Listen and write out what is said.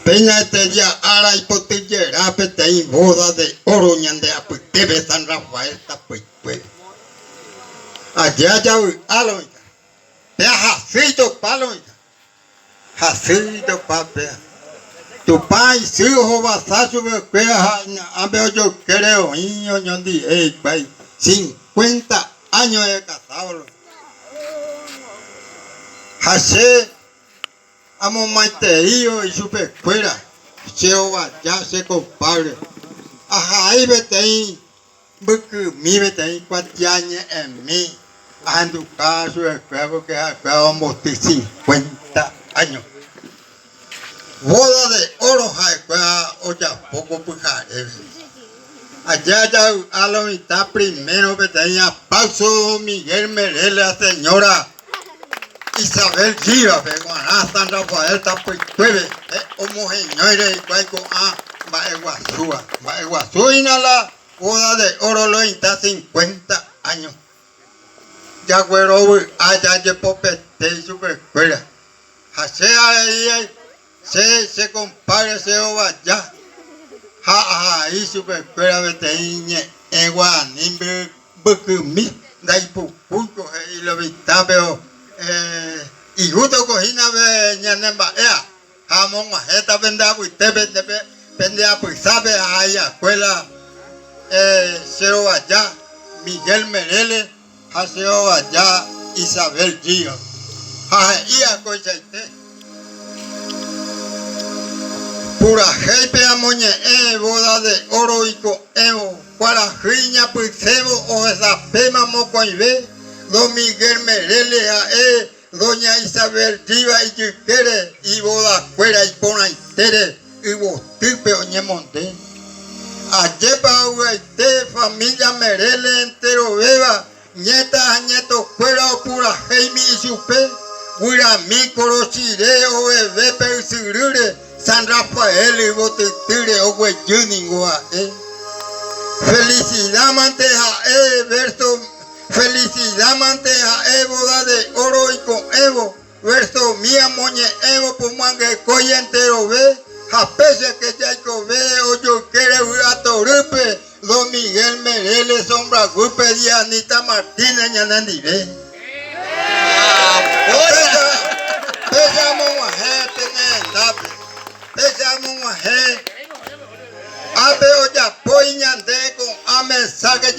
Peña te ya ara y potilla rapete y boda de oro ñande a pues debe San Rafael pues allá ya alo ya jacito palo jacito papel tu pai si hijo va a subir que a ver yo creo niño ñondi 50 años de casado hace amo materio y super fuera Jehová ya se compadre ajá ahí vete ahí porque mi vete ahí cuatiaña en mí ando caso de juego que acabamos de 50 años boda de oro jaecuea o ya poco pujaré allá ya a la mitad primero vete ahí a Paso Miguel Merel la señora Isabel Giva, San Rafael pues tuve, homogeneire y cuaico Baeguazú y la boda de oro lo está 50 años. Ya güero allá de popete super fuera. Hace ahí se compare se ova ya. Ahí super fuera veteiñe eguanimbe bukumi dai pupunco y lo vista pero y justo cogina ve ñanemba jamón majeta vende a pues sabe a escuela Cero allá Miguel Mereles Haseo allá Isabel Gio y a cosa pura jepe a moñe boda de oro y co evo para jiña pues sebo o esa pema moco y ve don Miguel Mereles doña Isabel Diva y Chiquere y boda fuera y pona y tere y vos tipe oñe monte ayepa uete familia Mereles entero beba nietas nietos fuera o pura Jaime y supe huira mi corochire o bebé persirure San Rafael y vos te tire o güeyuningua felicidad manteja verso felicidad manteja boda de oro y con evo verso mía moñe evo por mangue coye entero ve japese que ya ve o yo quiero a torupe don Miguel Mereles sombra gupe de Anita Martínez ñanandi ve pesa monje tenendape pesa monje abe o ya poñande con ame saque